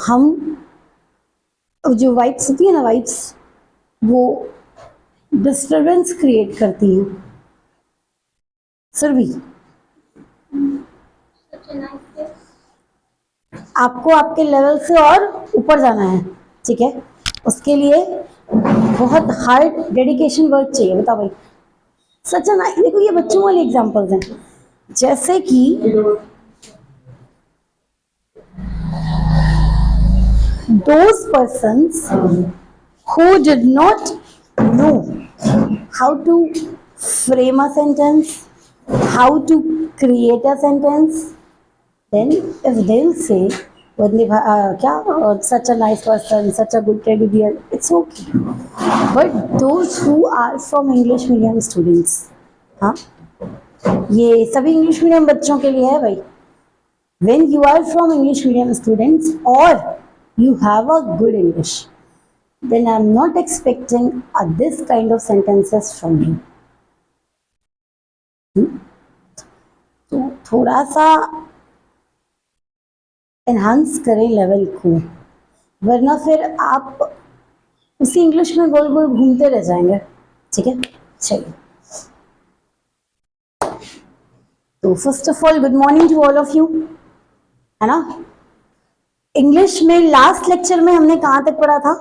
हम जो वाइब्स होती है ना, वाइब्स वो डिस्टरबेंस क्रिएट करती हैं। सुरभि, आपको आपके लेवल से और ऊपर जाना है, ठीक है? उसके लिए बहुत हार्ड डेडिकेशन वर्क चाहिए। बताओ भाई, सच है ना? देखो ये बच्चों वाले एग्जांपल्स हैं, जैसे कि those persons who did not know how to frame a sentence, how to create a sentence, then if they'll say such a nice person, such a good teddy bear, it's okay. But those who are from English medium students, हाँ, ये सभी English medium बच्चों के लिए है भाई। When you are from English medium students or you have a good English, then I'm not expecting this kind of sentences from you. तो थोड़ा सा एनहांस करें लेवल को, वरना फिर आप उसी इंग्लिश में गोल गोल घूमते रह जाएंगे, ठीक है? चलिए, तो first of all good morning to all of you, है ना? इंग्लिश में लास्ट लेक्चर में हमने कहाँ तक पढ़ा था?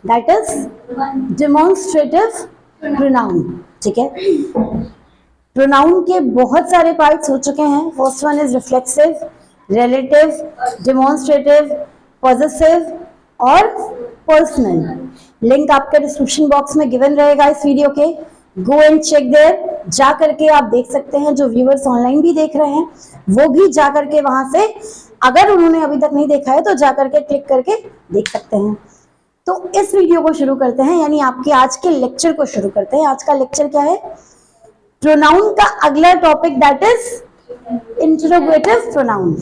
दैट इज डेमोन्स्ट्रेटिव प्रोनाउन, ठीक है? प्रोनाउन के बहुत सारे पार्ट्स हो चुके हैं। First one is reflexive, relative, demonstrative, possessive और पर्सनल। लिंक आपके डिस्क्रिप्शन बॉक्स में गिवन रहेगा इस वीडियो के, गो एंड चेक देयर। जा करके आप देख सकते हैं, जो व्यूअर्स ऑनलाइन भी देख रहे हैं वो भी जा करके वहां से, अगर उन्होंने अभी तक नहीं देखा है तो जा करके क्लिक करके देख सकते हैं। तो इस वीडियो को शुरू करते हैं, यानी आपके आज के लेक्चर को शुरू करते हैं। आज का लेक्चर क्या है? प्रोनाउन का अगला topic, that is interrogative pronoun,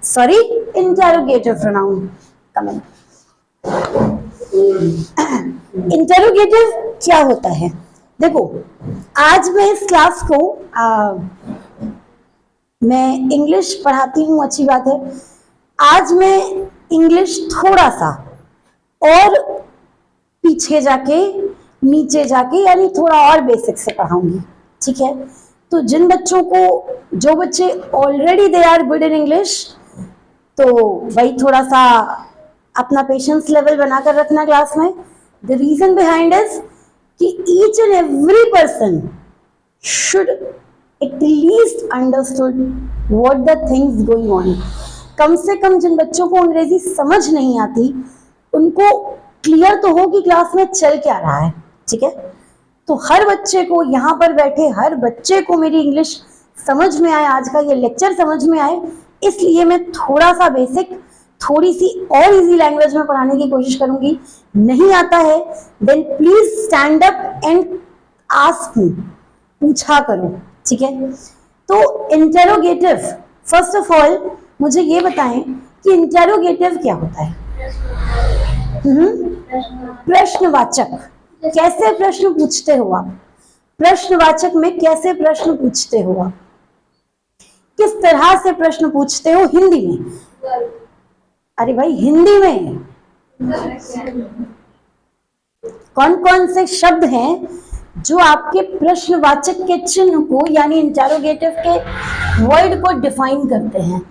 sorry interrogative pronoun. Comment, interrogative क्या होता है? देखो, आज मैं इस क्लास को मैं इंग्लिश पढ़ाती हूँ, अच्छी बात है। आज मैं इंग्लिश थोड़ा सा और पीछे जाके, नीचे जाके, यानी थोड़ा और बेसिक से पढ़ाऊंगी, ठीक है? तो जिन बच्चों को, जो बच्चे already they are good in English, तो वही थोड़ा सा अपना पेशेंस लेवल बनाकर रखना क्लास में। द रीजन बिहाइंड इज कि each and every person should at least understood what the things going on. कम से कम जिन बच्चों को अंग्रेजी समझ नहीं आती उनको क्लियर तो हो कि क्लास में चल क्या रहा है, ठीक है? तो हर बच्चे को, यहाँ पर बैठे हर बच्चे को मेरी इंग्लिश समझ में आए, आज का ये लेक्चर समझ में आए, इसलिए मैं थोड़ा सा बेसिक, थोड़ी सी और इजी लैंग्वेज में पढ़ाने की कोशिश करूंगी। नहीं आता है then please stand up and ask me, पूछा करो, ठीक है? तो इंटरोगेटिव, फर्स्ट ऑफ ऑल मुझे ये बताएं कि इंटरोगेटिव क्या होता है? प्रश्नवाचक। कैसे प्रश्न पूछते हो आप? प्रश्नवाचक में कैसे प्रश्न पूछते हो आप? किस तरह से प्रश्न पूछते हो? हिंदी में? अरे भाई, हिंदी में कौन कौन से शब्द हैं जो आपके प्रश्नवाचक के चिन्ह को, यानी इंटरोगेटिव के वर्ड को डिफाइन करते हैं?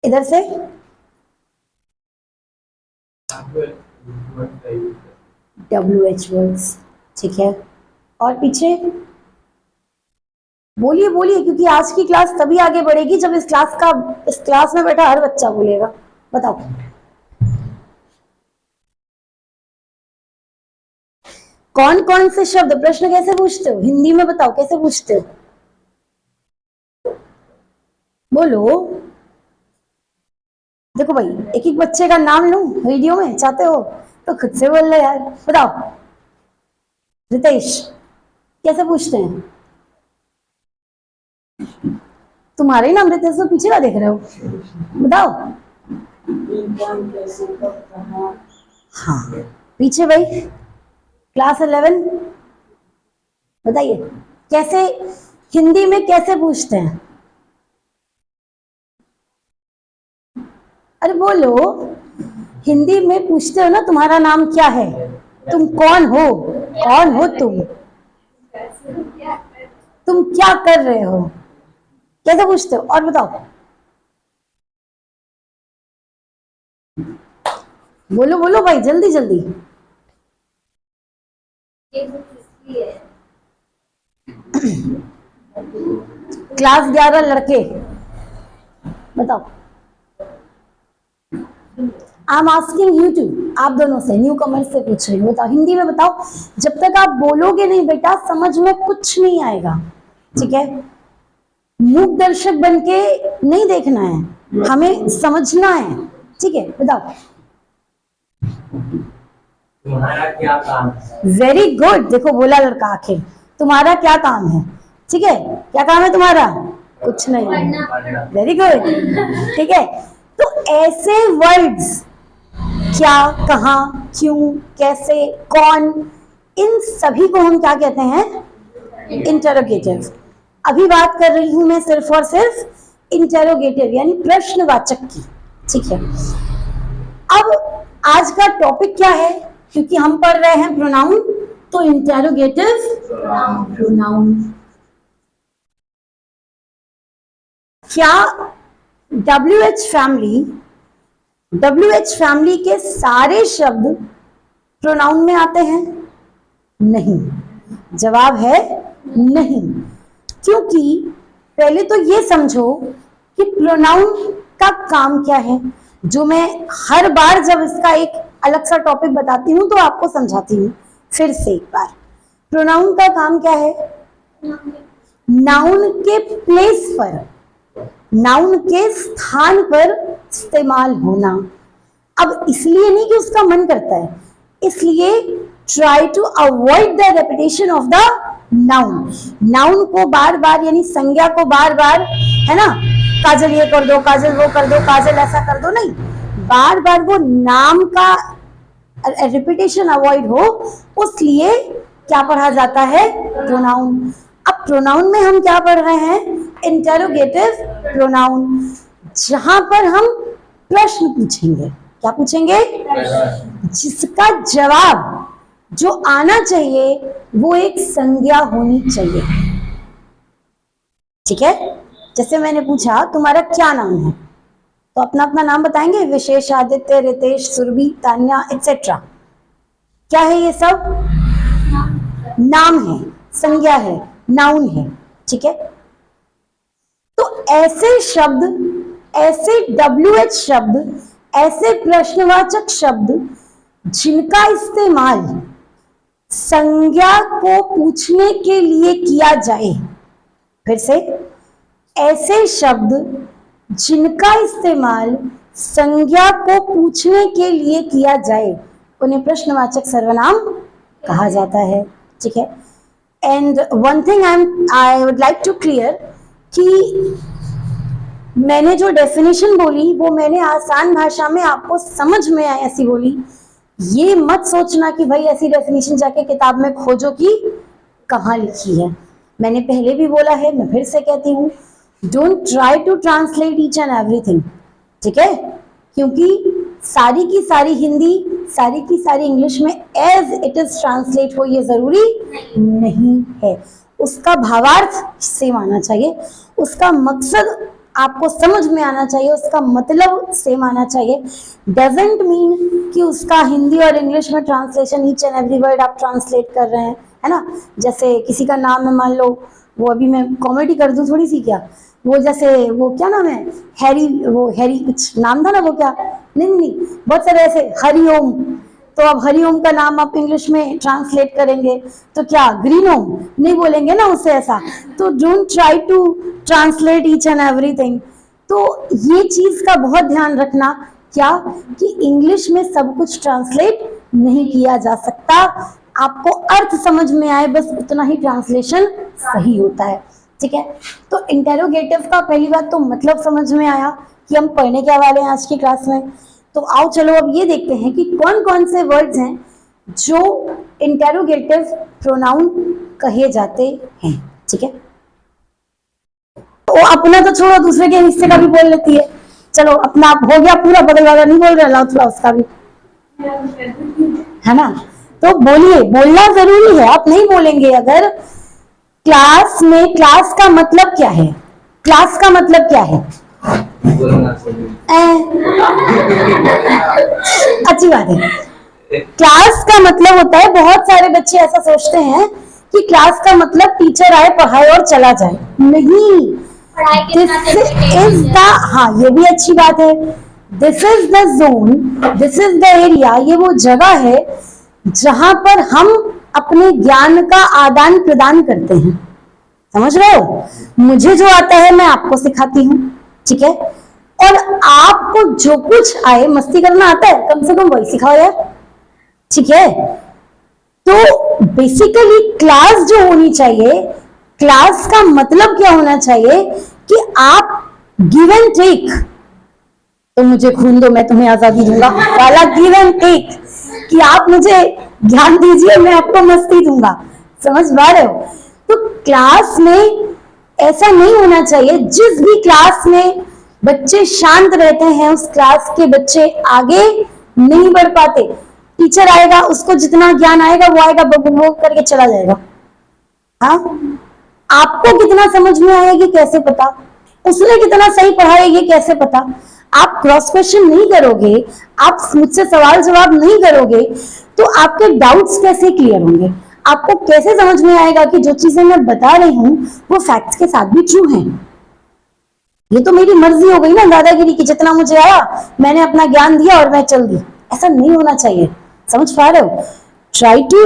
इधर से WH वर्ड्स, ठीक है? और पीछे बोलिए बोलिए, क्योंकि आज की क्लास तभी आगे बढ़ेगी जब इस क्लास में बैठा हर बच्चा बोलेगा। बताओ, कौन कौन से शब्द, प्रश्न कैसे पूछते हो हिंदी में? बताओ कैसे पूछते हो, बोलो। देखो भाई, एक एक बच्चे का नाम लूं वीडियो में, चाहते हो तो खुद से बोल लो यार। बताओ रितेश, कैसे पूछते हैं? तुम्हारे नाम रितेश तो पीछे का देख रहे हो, बताओ। हाँ, पीछे भाई क्लास 11 बताइए कैसे हिंदी में कैसे पूछते हैं? अरे बोलो, हिंदी में पूछते हो ना तुम्हारा नाम क्या है, तुम कौन हो, कौन हो तुम क्या कर रहे हो, कैसे पूछते हो और बताओ, बोलो बोलो भाई जल्दी जल्दी। क्लास 11 लड़के बताओ। I am asking you to, आप दोनों से, न्यू कमर से पूछ रही हूँ, बताओ हिंदी में बताओ। जब तक आप बोलोगे नहीं बेटा समझ में कुछ नहीं आएगा, ठीक है? मूक दर्शक बन के नहीं देखना है, हमें समझना है, ठीक है? बताओ। तुम्हारा क्या काम है? वेरी गुड, देखो बोला लड़का आखिर, तुम्हारा क्या काम है, ठीक है? क्या काम है तुम्हारा? कुछ नहीं। वेरी गुड, ठीक है? तो ऐसे वर्ड्स क्या, कहाँ, क्यों, कैसे, कौन, इन सभी को हम क्या कहते हैं? इंटरोगेटिव। अभी बात कर रही हूं मैं सिर्फ और सिर्फ इंटरोगेटिव यानी प्रश्नवाचक की, ठीक है? अब आज का टॉपिक क्या है? क्योंकि हम पढ़ रहे हैं प्रोनाउन, तो इंटरोगेटिव प्रोनाउन। क्या WH फैमिली के सारे शब्द प्रोनाउन में आते हैं? नहीं, जवाब है नहीं। क्योंकि पहले तो ये समझो कि प्रोनाउन का काम क्या है, जो मैं हर बार जब इसका एक अलग सा टॉपिक बताती हूं तो आपको समझाती हूँ फिर से एक बार। प्रोनाउन का काम क्या है? नाउन के प्लेस पर, नाउन के स्थान पर इस्तेमाल होना। अब इसलिए नहीं कि उसका मन करता है, इसलिए try to avoid the repetition of the noun. Noun को बार बार यानी संज्ञा को बार बार, है ना, काजल ये कर दो, काजल वो कर दो, काजल ऐसा कर दो, नहीं, बार बार वो नाम का रिपीटेशन अवॉइड हो, उसलिए क्या पढ़ा जाता है? प्रोनाउन। अब प्रोनाउन में हम क्या पढ़ रहे हैं? इंटरोगेटिव प्रोनाउन, जहां पर हम प्रश्न पूछेंगे। क्या पूछेंगे? जिसका जवाब जो आना चाहिए वो एक संज्ञा होनी चाहिए, ठीक है? जैसे मैंने पूछा तुम्हारा क्या नाम है, तो अपना अपना नाम बताएंगे, विशेष, आदित्य, रितेश, सुरभि, तान्या एक्सेट्रा। क्या है ये सब? नाम है, संज्ञा है, नाउन है, ठीक है? तो ऐसे शब्द, ऐसे WH शब्द, ऐसे प्रश्नवाचक शब्द जिनका इस्तेमाल संज्ञा को पूछने के लिए किया जाए, फिर से, ऐसे शब्द जिनका इस्तेमाल संज्ञा को पूछने के लिए किया जाए उन्हें प्रश्नवाचक सर्वनाम कहा जाता है, ठीक है? And one thing I would like to clear कि मैंने जो डेफिनेशन बोली वो मैंने आसान भाषा में आपको समझ में आए ऐसी बोली। ये मत सोचना कि भाई ऐसी डेफिनेशन जाके किताब में खोजो कि कहाँ लिखी है। मैंने पहले भी बोला है, मैं फिर से कहती हूँ, don't try to translate each and everything, ठीक है? क्योंकि सारी की सारी हिंदी, सारी की सारी इंग्लिश में एज इट इज ट्रांसलेट हो ये जरूरी नहीं है। उसका भावार्थ सेम आना चाहिए, उसका मकसद आपको समझ में आना चाहिए, उसका मतलब सेम आना चाहिए। डजंट मीन कि उसका हिंदी और इंग्लिश में translation each and every word आप ट्रांसलेट कर रहे हैं, है ना? जैसे किसी का नाम है, मान लो, वो अभी मैं कॉमेडी कर दूं थोड़ी सी क्या, वो जैसे वो क्या नाम है, हैरी, वो हैरी कुछ नाम था ना, वो क्या, नहीं, बहुत सारे ऐसे, हरिओम। तो अब हरिओम का नाम आप इंग्लिश में ट्रांसलेट करेंगे तो क्या ग्रीन ओम नहीं बोलेंगे ना उसे ऐसा। तो don't try to translate each and everything. तो ये चीज का बहुत ध्यान रखना, क्या कि इंग्लिश में सब कुछ ट्रांसलेट नहीं किया जा सकता। आपको अर्थ समझ में आए बस उतना ही ट्रांसलेशन सही होता है, ठीक है? तो इंटेरोगेटिव का पहली बात तो मतलब समझ में आया कि हम पढ़ने क्या वाले हैं आज की क्लास में। तो आओ चलो अब ये देखते हैं कि कौन कौन से वर्ड्स हैं जो इंटेरोगेटिव प्रोनाउन कहे जाते हैं। ठीक है, तो अपना तो छोड़ो, दूसरे के हिस्से का भी बोल लेती है। चलो अपना आप हो गया पूरा, बगल वाला नहीं बोल रहा, लाओ थोड़ा उसका भी, है ना। तो बोलिए, बोलना जरूरी है। आप नहीं बोलेंगे अगर क्लास में, क्लास का मतलब क्या है, क्लास का मतलब क्या है? अच्छी बात है। क्लास का मतलब होता है, बहुत सारे बच्चे ऐसा सोचते हैं कि क्लास का मतलब टीचर आए, पढ़ाए और चला जाए। नहीं, दिस इज द, हाँ ये भी अच्छी बात है, this is the zone, this is the area, ये वो जगह है जहां पर हम अपने ज्ञान का आदान प्रदान करते हैं। समझ रहे हो? मुझे जो आता है मैं आपको सिखाती हूँ, ठीक है, और आपको जो कुछ आए, मस्ती करना आता है कम से कम वही सिखाओ यार, ठीक है। तो बेसिकली क्लास जो होनी चाहिए, क्लास का मतलब क्या होना चाहिए कि आप गिव एंड टेक, तो मुझे खून दो मैं तुम्हें आजादी दूंगा वाला गिव एंड टेक, कि आप मुझे ज्ञान दीजिए मैं आपको मस्ती दूंगा। समझ पा रहे हो? तो क्लास में ऐसा नहीं होना चाहिए। जिस भी क्लास में बच्चे शांत रहते हैं उस क्लास के बच्चे आगे नहीं बढ़ पाते। टीचर आएगा, उसको जितना ज्ञान आएगा वो आएगा, बबू करके चला जाएगा। हाँ, आपको कितना समझ में आएगी कैसे पता? उसने कितना सही पढ़ा है ये कैसे पता? आप क्रॉस क्वेश्चन नहीं करोगे, आप मुझसे सवाल जवाब नहीं करोगे, तो आपके डाउट्स कैसे क्लियर होंगे? आपको कैसे समझ में आएगा कि जो चीजें मैं बता रही हूं वो फैक्ट्स के साथ भी ट्रू हैं? ये तो मेरी मर्जी हो गई ना, दादागिरी की, जितना मुझे आया मैंने अपना ज्ञान दिया और मैं चल दी। ऐसा नहीं होना चाहिए। समझ पा रहे हो? ट्राई टू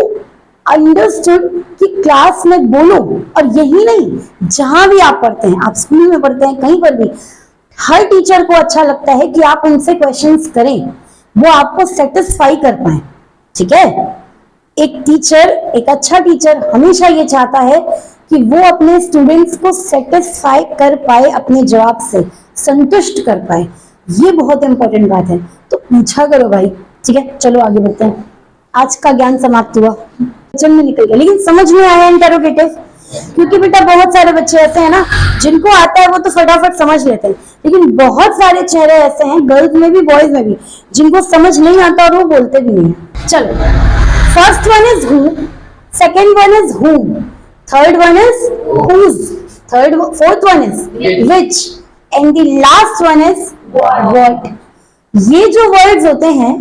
अंडरस्टूड कि क्लास में बोलो, और यही नहीं जहां भी आप पढ़ते हैं, आप स्कूल में पढ़ते हैं, कहीं पर भी, हर टीचर को अच्छा लगता है कि आप उनसे क्वेश्चंस करें, वो आपको सेटिस्फाई कर पाए। ठीक है, एक टीचर, एक अच्छा टीचर हमेशा ये चाहता है कि वो अपने स्टूडेंट्स को सेटिस्फाई कर पाए, अपने जवाब से संतुष्ट कर पाए। ये बहुत इंपॉर्टेंट बात है। तो पूछा करो भाई। ठीक है, चलो आगे बढ़ते हैं। आज का ज्ञान समाप्त हुआ, वचन में निकल गया, लेकिन समझ में आया इंटेरोगेटिव? क्योंकि बेटा बहुत सारे बच्चे ऐसे हैं ना जिनको आता है वो तो फटाफट समझ लेते हैं, लेकिन बहुत सारे चेहरे ऐसे हैं, गर्ल्स में भी बॉयज में भी, जिनको समझ नहीं आता और वो बोलते भी नहीं है। चलो, first one is who, second one is whom, third one is whose, fourth one is which, and the last one is what। ये जो वर्ड्स होते हैं,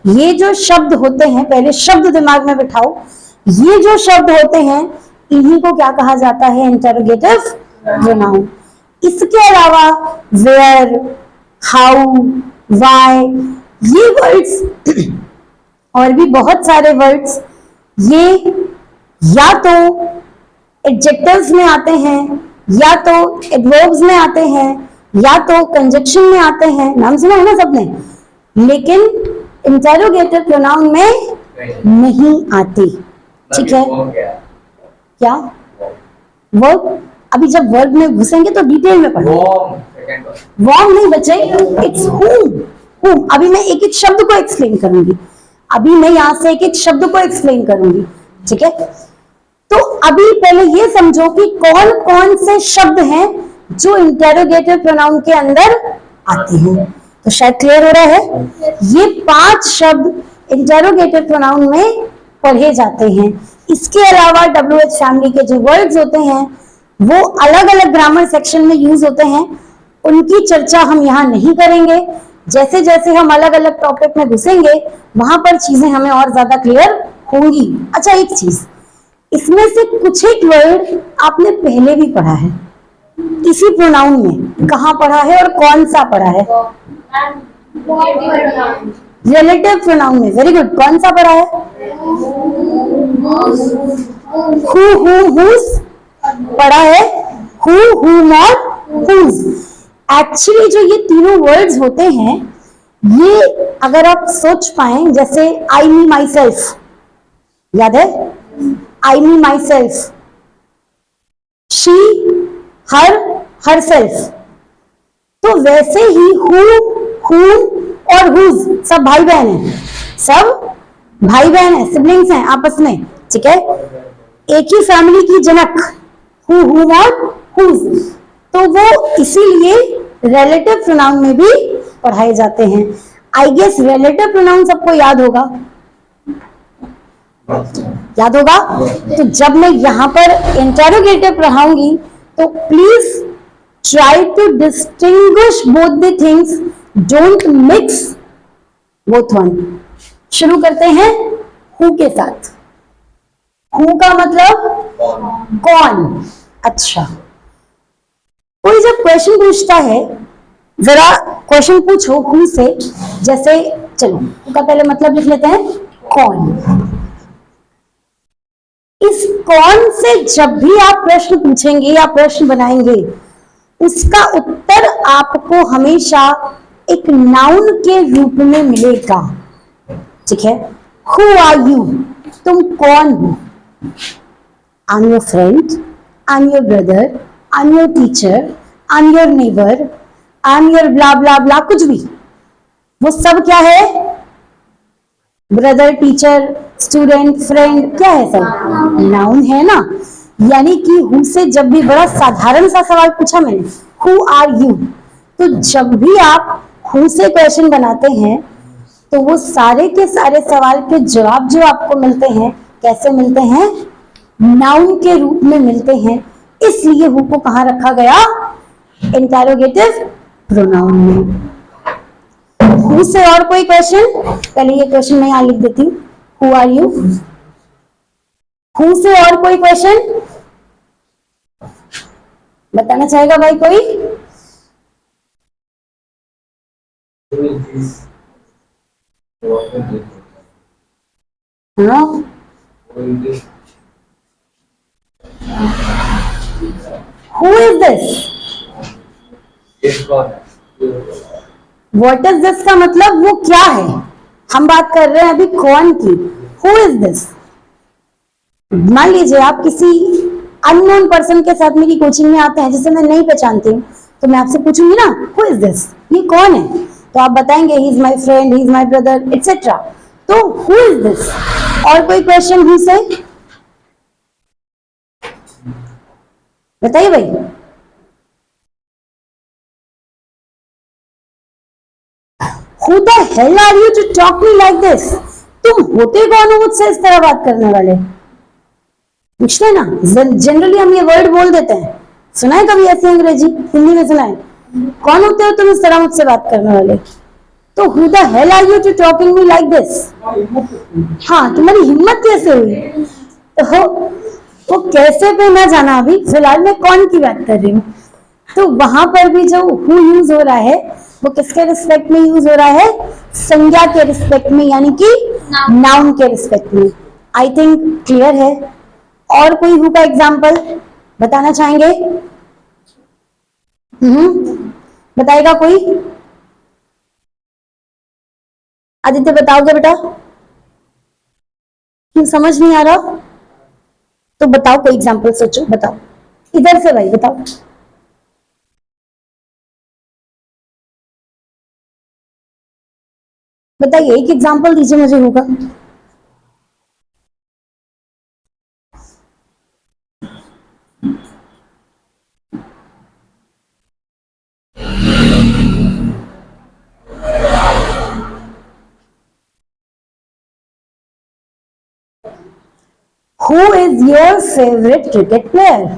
ये जो शब्द होते हैं, पहले शब्द दिमाग में बिठाओ, ये जो शब्द होते हैं इन्हीं को क्या कहा जाता है? Interrogative pronoun. इसके अलावा वेयर, हाउ, वाई, ये वर्ड्स और भी बहुत सारे वर्ड्स, ये या तो एडजेक्टिव्स में आते हैं, या तो एडवर्ब्स में आते हैं, या तो कंजक्शन में आते हैं। नाम सुना है ना सबने? लेकिन इंटेरोगेटिव प्रोनाउन में नहीं आती। ठीक है, क्या वर्ब? अभी जब वर्ब में घुसेंगे तो डिटेल में पढ़ो। वॉर्म नहीं बच्चे, इट्स whom। अभी मैं एक एक शब्द को एक्सप्लेन करूंगी, अभी मैं यहां से एक एक शब्द को एक्सप्लेन करूंगी। ठीक है, तो अभी पहले ये समझो कि कौन कौन से शब्द हैं जो इंटेरोगेटिव प्रोनाउन के अंदर आते हैं। तो शायद क्लियर हो रहा है? ये 5 शब्द इंटेरोगेटिव प्रोनाउन में पढ़े जाते हैं। इसके अलावा WH फैमिली के जो वर्ड्स होते हैं वो अलग अलग ग्रामर सेक्शन में यूज होते हैं, उनकी चर्चा हम यहाँ नहीं करेंगे। जैसे जैसे हम अलग अलग टॉपिक में घुसेंगे वहां पर चीजें हमें और ज्यादा क्लियर होंगी। अच्छा, एक चीज, इसमें से कुछ एक वर्ड आपने पहले भी पढ़ा है इसी प्रोनाउन में। कहाँ पढ़ा है और कौन सा पढ़ा है? रिलेटिव प्रोनाउन में। Very good. कौन सा पढ़ा है? who, whose पढ़ा है? who, whom और whose। एक्चुअली जो ये तीनों वर्ड्स होते हैं, ये अगर आप सोच पाए, जैसे आई मी माई सेल्फ, याद है? I me myself, she, her, herself, तो वैसे ही whom और whose सब भाई बहन हैं, सब भाई बहन है, सिबलिंग्स हैं आपस में, ठीक है। एक ही फैमिली की जनक who, whom और whose, तो वो इसीलिए रिलेटिव प्रोनाउन में भी पढ़ाए जाते हैं। आई गेस रिलेटिव प्रोनाउन सबको याद होगा, याद होगा। तो जब मैं यहां पर इंटेरोगेटिव पढ़ाऊंगी तो please try to distinguish both the things, don't mix both one. शुरू करते हैं हु के साथ। हु का मतलब कौन। अच्छा, कोई जब क्वेश्चन पूछता है, जरा क्वेश्चन पूछो हु से, जैसे चलो हु का पहले मतलब लिख लेते हैं कौन। इस कौन से जब भी आप प्रश्न पूछेंगे या प्रश्न बनाएंगे, उसका उत्तर आपको हमेशा एक नाउन के रूप में मिलेगा, ठीक है। हु आर यू, तुम कौन हो। I am your friend, I am your brother, I am your teacher, I am your neighbour, I am your blah blah blah, कुछ भी, वो सब क्या है, ब्रदर, टीचर, स्टूडेंट, फ्रेंड, क्या है, सब नाउन है ना। यानी कि हु से जब भी बड़ा साधारण सा सवाल पूछा मैंने, हु आर यू, तो जब भी आप हु से क्वेश्चन बनाते हैं तो वो सारे के सारे सवाल के जवाब जो आपको मिलते हैं, कैसे मिलते हैं, नाउन के रूप में मिलते हैं। इसलिए हु को कहां रखा गया, इंटेरोगेटिव प्रोनाउन में। हु से और कोई क्वेश्चन, पहले ये क्वेश्चन मैं यहां लिख देती हूँ, हु आर यू। हु से और कोई क्वेश्चन बताना चाहेगा भाई कोई? हाँ, who is this, what is this का मतलब वो क्या है। हम बात कर रहे हैं अभी कौन की। हु इज दिस, मान लीजिए आप किसी अननोन पर्सन के साथ मेरी कोचिंग में आते हैं जिसे मैं नहीं पहचानती हूँ, तो मैं आपसे पूछूंगी ना हु इज दिस, ये कौन है, तो आप बताएंगे he is my friend, he is my brother, etcetera. तो हु इज दिस। और कोई क्वेश्चन हु से, बताइए भाई। Who the hell are you to talk me like this? तुम होते कौन हो मुझसे इस तरह बात करने वाले, पूछते हैं ना। जनरली हम ये वर्ड बोल देते हैं, सुना है कभी ऐसे अंग्रेजी, हिंदी में सुना है, कौन होते हो तुम इस तरह मुझसे बात करने वाले। तो who the hell are you to talking me like this? हाँ, तुम्हारी हिम्मत कैसे हुई। तो वो कैसे पे ना जाना, अभी फिलहाल मैं कौन की बात कर रही हूँ। तो वहां पर भी जो हु यूज हो रहा है वो किसके रिस्पेक्ट में यूज हो रहा है, संज्ञा के रिस्पेक्ट में, यानी कि नाउन के रिस्पेक्ट में। आई थिंक क्लियर है। और कोई हु का एग्जाम्पल बताना चाहेंगे? बताएगा कोई? आदित्य बताओगे बेटा? क्यों समझ नहीं आ रहा? तो बताओ, कोई एग्जाम्पल सोचो, बताओ इधर से भाई, बताओ। बताइए, एक एग्जाम्पल दीजिए मुझे होगा। Who is your favorite cricket player?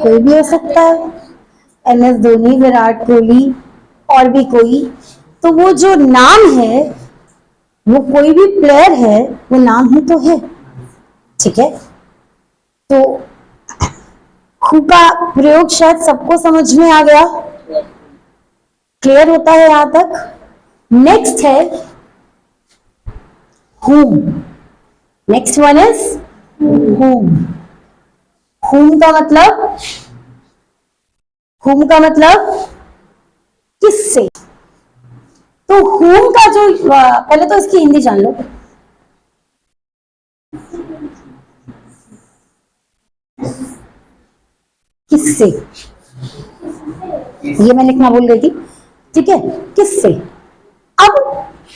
कोई भी हो सकता है, MS धोनी, विराट कोहली, और भी कोई। तो वो जो नाम है, वो कोई भी प्लेयर है, वो नाम ही तो है, ठीक है। तो हु का प्रयोग शायद सबको समझ में आ गया, क्लियर होता है यहां तक। नेक्स्ट है whom, next one is whom। whom का मतलब, whom का मतलब किससे। तो whom का जो, पहले तो इसकी हिंदी जान लो। किससे, ये मैं लिखना भूल गई थी, ठीक है, किससे। अब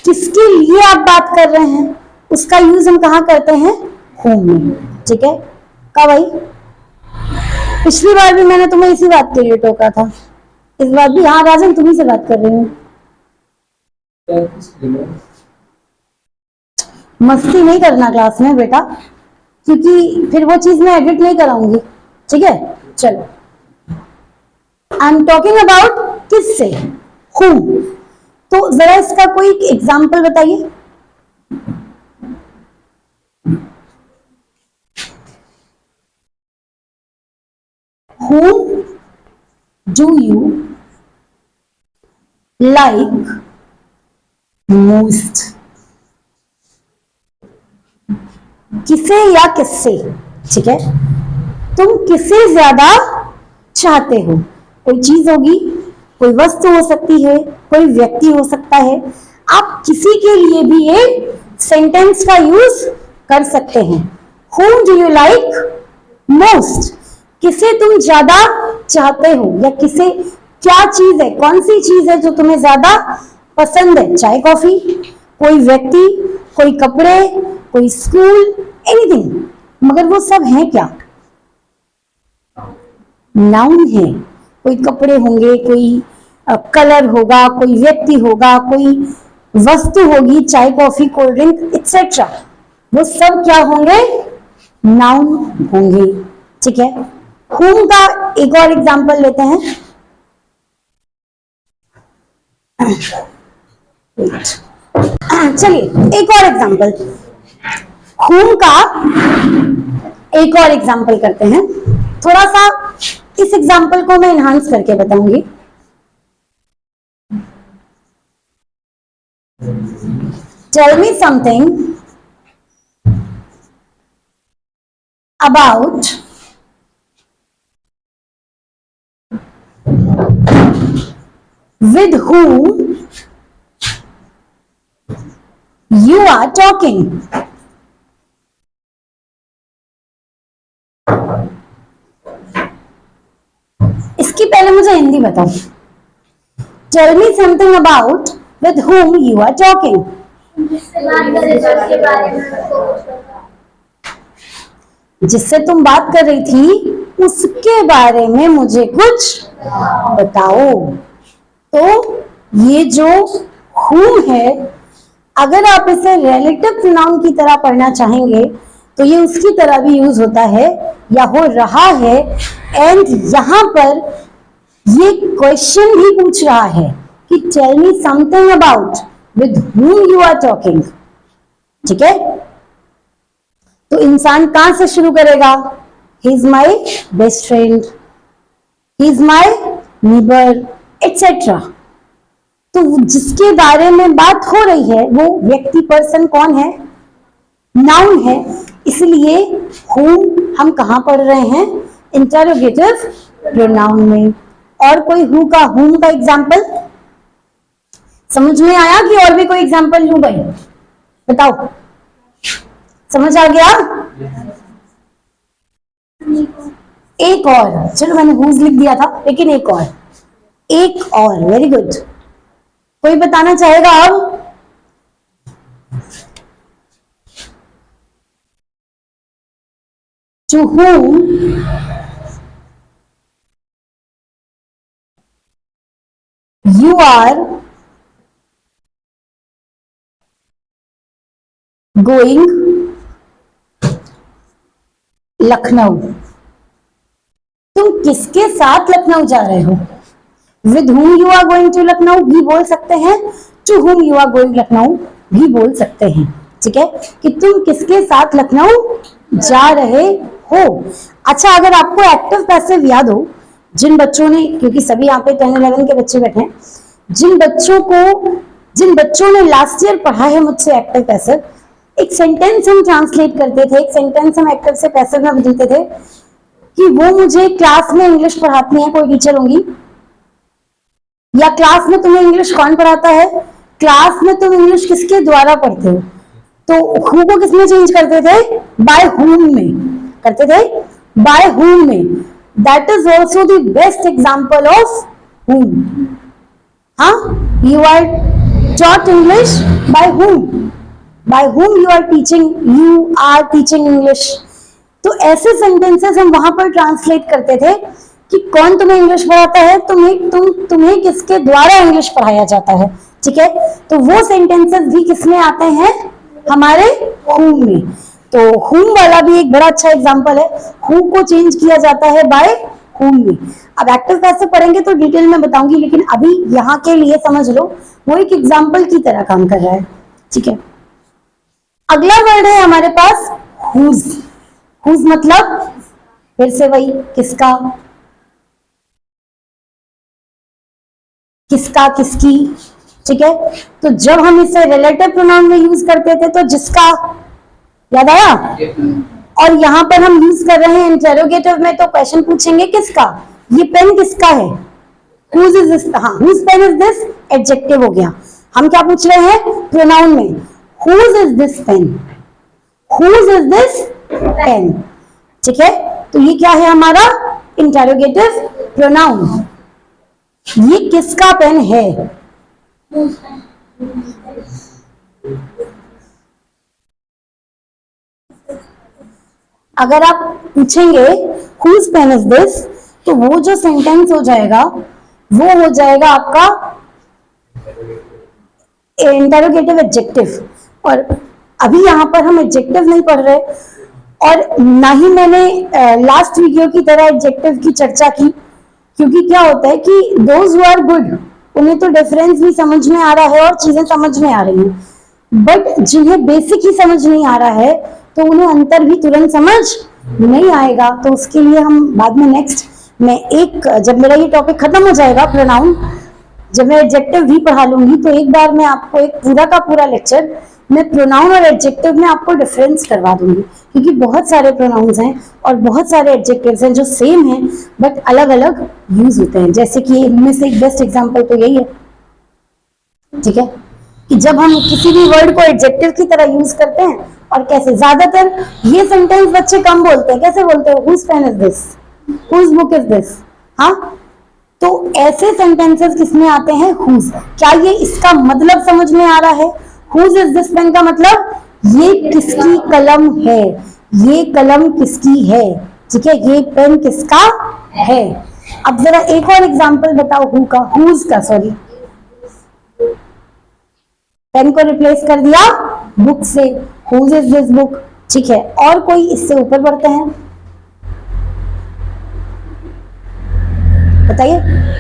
किसके लिए आप बात कर रहे हैं उसका यूज हम कहाँ करते हैं, होम में, ठीक है। कब भाई, पिछली बार भी मैंने तुम्हें इसी बात के लिए टोका था, इस बार भी हाँ राजन तुम्ही से बात कर रही हूँ। मस्ती नहीं करना क्लास में बेटा, क्योंकि फिर वो चीज मैं एडिट नहीं कराऊंगी, ठीक है। चलो, आई एम टॉकिंग अबाउट किससे, whom। तो जरा इसका कोई एग्जाम्पल बताइए। Whom do you like most? किसे या किससे, ठीक है। तुम किसे ज्यादा चाहते हो, कोई चीज होगी, कोई वस्तु हो सकती है, कोई व्यक्ति हो सकता है। आप किसी के लिए भी ये सेंटेंस का यूज कर सकते हैं। Whom do you like most? किसे तुम ज्यादा चाहते हो, या किसे, क्या चीज है, कौन सी चीज है जो तुम्हें ज्यादा पसंद है, चाय कॉफी, कोई व्यक्ति, कोई कपड़े, कोई स्कूल, एनीथिंग। मगर वो सब है क्या, नाउन है। कोई कपड़े होंगे, कोई कलर होगा, कोई व्यक्ति होगा, कोई वस्तु होगी, चाय कॉफी कोल्ड ड्रिंक एक्सेट्रा, वो सब क्या होंगे, नाउन होंगे, ठीक है। whom का एक और एग्जांपल लेते हैं। चलिए एक और एग्जांपल, whom का एक और एग्जांपल करते हैं। थोड़ा सा इस एग्जांपल को मैं एनहांस करके बताऊंगी। Tell me something about with whom you are talking। इसकी पहले मुझे हिंदी बताओ। Tell me something about with whom you are talking। जिससे तुम बात कर रही थी उसके बारे में मुझे कुछ बताओ। तो ये जो whom है, अगर आप इसे रिलेटिव प्रोनाउन की तरह पढ़ना चाहेंगे तो ये उसकी तरह भी यूज होता है या हो रहा है। एंड यहां पर ये क्वेश्चन भी पूछ रहा है कि tell me something about with whom you are talking, ठीक है। तो इंसान कहां से शुरू करेगा, he is my best friend, he is my neighbour etcetera. तो जिसके बारे में बात हो रही है वो व्यक्ति, पर्सन कौन है, नाउन है। इसलिए whom हम कहां पढ़ रहे हैं, इंटरोगेटिव प्रोनाउन में। और कोई who का whom का एग्जाम्पल समझ में आया कि और भी कोई एग्जाम्पल लूं भाई, बताओ, समझ आ गया। एक और, चलो मैंने who's लिख दिया था, लेकिन एक और, वेरी गुड। कोई बताना चाहेगा अब, to whom you are going Lucknow. तुम किसके साथ लखनऊ जा रहे हो, with whom you are going to Lucknow भी बोल सकते हैं, to whom you are going Lucknow भी बोल सकते हैं, ठीक है, कि तुम किसके साथ लखनऊ जा रहे हो। अच्छा, अगर आपको एक्टिव पैसिव याद हो, जिन बच्चों ने, क्योंकि सभी यहाँ पे 10-11 के बच्चे बैठे हैं, जिन बच्चों ने लास्ट ईयर पढ़ा है मुझसे एक्टिव पैसिव, एक सेंटेंस हम ट्रांसलेट करते थे, एक सेंटेंस हम एक्टिव से पैसिव में बदलते थे कि वो मुझे क्लास में इंग्लिश पढ़ाती हैं, कोई टीचर होंगी, या क्लास में तुम्हें इंग्लिश कौन पढ़ाता है, क्लास में तुम इंग्लिश किसके द्वारा पढ़ते हो। तो हु को किसमें चेंज करते थे, बाय हुम में करते थे, बाय हुम में। That is also the best example of whom. हाँ, you are taught English by whom? By whom you are teaching? You are teaching English. तो ऐसे सेंटेंसेस हम वहां पर ट्रांसलेट करते थे कि कौन तुम्हें इंग्लिश पढ़ाता है, तुम्हें किसके द्वारा इंग्लिश पढ़ाया जाता है, ठीक है। तो वो सेंटेंसेस भी किसमें आते हैं, हमारे whom में। तो whom वाला भी एक बड़ा अच्छा एग्जांपल है, who को चेंज किया जाता है by whom में। अब एक्टिव कैसे पढ़ेंगे तो डिटेल में बताऊंगी, लेकिन अभी यहाँ के लिए समझ लो वो एक एग्जाम्पल की तरह काम कर रहा है, ठीक है। अगला वर्ड है हमारे पास whose। whose मतलब फिर से वही किसका, किसका किसकी, ठीक है। तो जब हम इसे रिलेटिव प्रोनाउन में यूज करते थे तो जिसका, याद आया। और यहाँ पर हम यूज कर रहे हैं इंटेरोगेटिव में, तो क्वेश्चन पूछेंगे किसका, ये पेन किसका है, whose is this, हाँ whose pen is this adjective हो गया। हम क्या पूछ रहे हैं प्रोनाउन में, whose is this pen, whose is this pen, ठीक है। तो ये क्या है हमारा इंटेरोगेटिव प्रोनाउन, ये किसका पेन है। अगर आप पूछेंगे whose pen is this, तो वो जो सेंटेंस हो जाएगा वो हो जाएगा आपका इंटेरोगेटिव एडजेक्टिव। और अभी यहाँ पर हम एडजेक्टिव नहीं पढ़ रहे, और ना ही मैंने लास्ट वीडियो की तरह एडजेक्टिव की चर्चा की, क्योंकि क्या होता है कि दोज हु आर गुड उन्हें तो डिफरेंस भी समझ में आ रहा है और चीजें समझ में आ रही हैं, बट जिन्हें बेसिक ही समझ नहीं आ रहा है तो उन्हें अंतर भी तुरंत समझ नहीं आएगा। तो उसके लिए हम बाद में नेक्स्ट मैं जब मेरा ये टॉपिक खत्म हो जाएगा प्रोनाउन, जब मैं एडजेक्टिव भी पढ़ा लूंगी, तो एक बार मैं आपको एक पूरा का पूरा लेक्चर मैं प्रोनाउन और एडजेक्टिव में आपको डिफरेंस करवा दूंगी, क्योंकि बहुत सारे प्रोनाउंस हैं और बहुत सारे एडजेक्टिव्स हैं जो सेम हैं बट अलग अलग यूज होते हैं। जैसे कि इनमें से एक बेस्ट एग्जांपल तो यही है, ठीक है, कि जब हम किसी भी वर्ड को एडजेक्टिव की तरह यूज करते हैं, और कैसे ज्यादातर ये सेंटेंस बच्चे कम बोलते हैं, कैसे बोलते हैं, whose pen is this, whose book is this, हाँ। तो ऐसे सेंटेंसेस किसमें आते हैं, whose। क्या ये इसका मतलब समझ में आ रहा है, whose is this pen का मतलब ये किसकी कलम है, ये कलम किसकी है, ठीक है, ये पेन किसका है। अब जरा एक और एग्जांपल बताओ who का, whose का, सॉरी, पेन को रिप्लेस कर दिया बुक से, whose is this book, ठीक है। और कोई इससे ऊपर बढ़ते हैं, बताइए।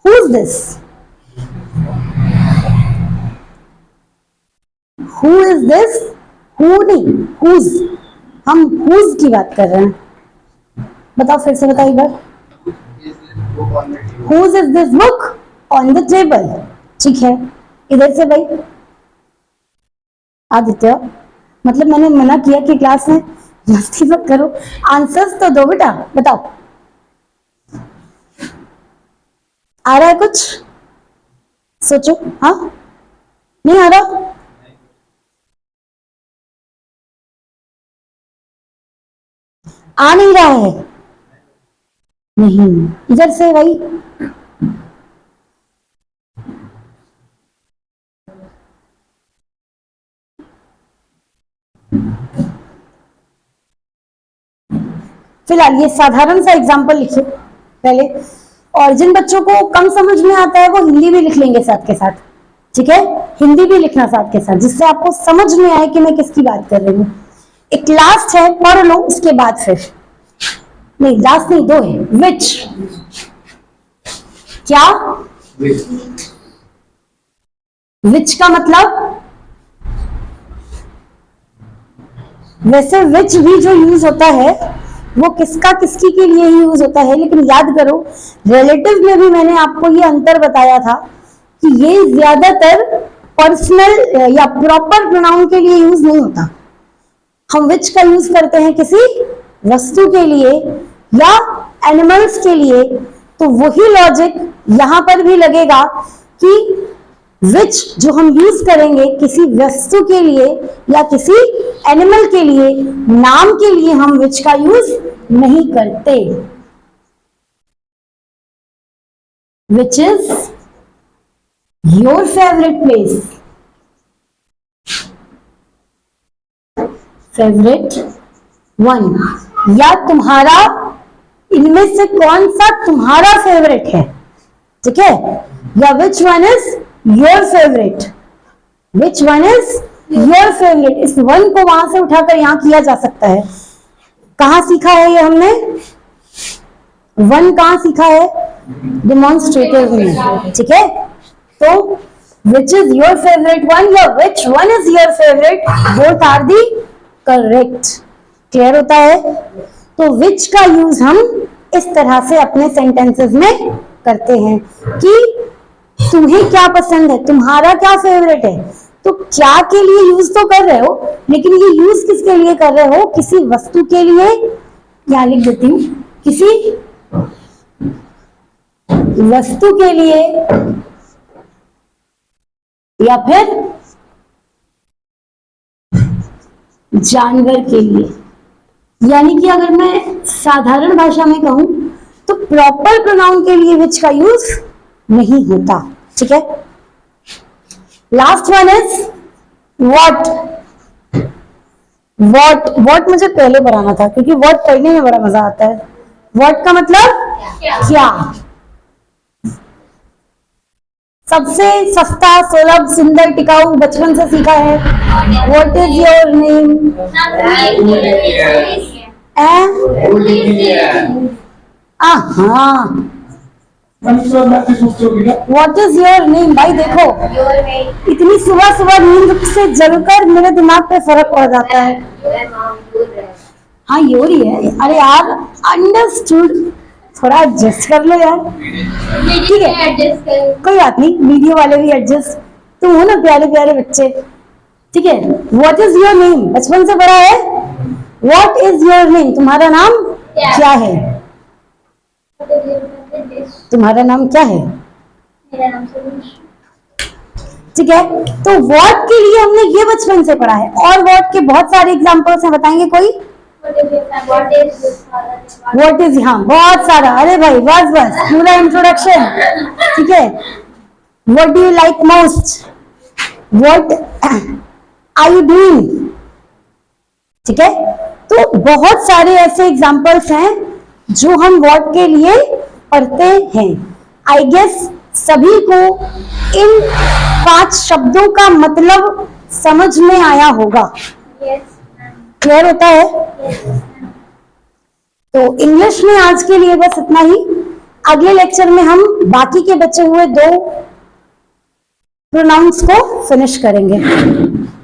Who's this? Who is this? Who नहीं, whose, हम whose की बात कर रहे हैं। बताओ फिर से बताओ एक बार, whose is this book on the table, ठीक है। इधर से भाई आदित्य, मतलब मैंने मना किया कि क्लास में मस्ती मत करो, आंसर्स तो दो बेटा, बताओ आ रहा है कुछ, सोचो, हाँ नहीं आ रहा, आ नहीं रहा है, नहीं, इधर से भाई, फिलहाल ये साधारण सा एग्जांपल लिखिए पहले, और जिन बच्चों को कम समझ में आता है वो हिंदी भी लिख लेंगे साथ के साथ, ठीक है, हिंदी भी लिखना साथ के साथ, जिससे आपको समझ में आए कि मैं किसकी बात कर रही हूँ। एक लास्ट है, पढ़ लो उसके बाद फिर, नहीं लास्ट नहीं, दो है, विच, क्या, विच का मतलब, वैसे विच भी जो यूज होता है वो किसका किसकी के लिए ही यूज होता है, लेकिन याद करो रिलेटिव में भी मैंने आपको ये अंतर बताया था कि ये ज्यादातर पर्सनल या प्रॉपर प्रोनाउन के लिए यूज नहीं होता। हम विच का यूज करते हैं किसी वस्तु के लिए या एनिमल्स के लिए, तो वही लॉजिक यहां पर भी लगेगा कि विच जो हम यूज करेंगे किसी वस्तु के लिए या किसी एनिमल के लिए, नाम के लिए हम विच का यूज नहीं करते। विच is your favourite place? Favourite one, या तुम्हारा, इनमें से कौन सा तुम्हारा फेवरेट है, ठीक है, या which one is your favourite, which one is your favourite. इस वन को वहां से उठाकर यहां किया जा सकता है। कहां सीखा है ये हमने? वन कहां सीखा है? डिमॉन्स्ट्रेटिव में, ठीक है। तो which is your favourite one या which one is your favourite, both are the correct. Clear होता है? तो विच का यूज हम इस तरह से अपने सेंटेंसेस में करते हैं कि तुम्हें क्या पसंद है, तुम्हारा क्या फेवरेट है। तो क्या के लिए यूज तो कर रहे हो, लेकिन ये यूज किसके लिए कर रहे हो? किसी वस्तु के लिए, या लिख देती हूँ, किसी वस्तु के लिए या फिर जानवर के लिए। यानी कि अगर मैं साधारण भाषा में कहूं तो प्रॉपर प्रोनाउन के लिए विच का यूज नहीं होता, ठीक है। Last one is what. What मुझे पहले पढ़ाना था क्योंकि व्हाट पढ़ने में बड़ा मजा आता है। व्हाट का मतलब क्या। सबसे सस्ता, सुलभ, सुंदर, टिकाऊ, बचपन से सीखा है। What is your name? हाँ, व्हाट इज योर नेम। भाई देखो, इतनी सुबह सुबह नींद से जगकर मेरे दिमाग पे फर्क पड़ जाता है। हाँ योर ही है। अरे यार अंडरस्टूड, थोड़ा एडजस्ट कर लो यार, ठीक है, कोई बात नहीं, वीडियो वाले भी एडजस्ट। तुम हो ना प्यारे प्यारे बच्चे, ठीक है। व्हाट इज योर नेम बचपन से पढ़ा है। व्हाट इज योर नेम, तुम्हारा नाम क्या है? तुम्हारा नाम क्या है? मेरा नाम सुरेश। ठीक है, तो व्हाट के लिए हमने ये बचपन से पढ़ा है, और व्हाट के बहुत सारे एग्जांपल्स हैं, बताएंगे कोई? व्हाट इज, हाँ बहुत सारा। अरे भाई बस बस पूरा इंट्रोडक्शन, ठीक है। What do you like most, what are you doing, ठीक है। तो बहुत सारे ऐसे एग्जांपल्स हैं जो हम व्हाट के लिए पढ़ते हैं। आई गेस सभी को इन 5 शब्दों का मतलब समझ में आया होगा। क्लियर होता है? तो इंग्लिश में आज के लिए बस इतना ही। अगले लेक्चर में हम बाकी के बचे हुए 2 प्रोनाउंस को फिनिश करेंगे।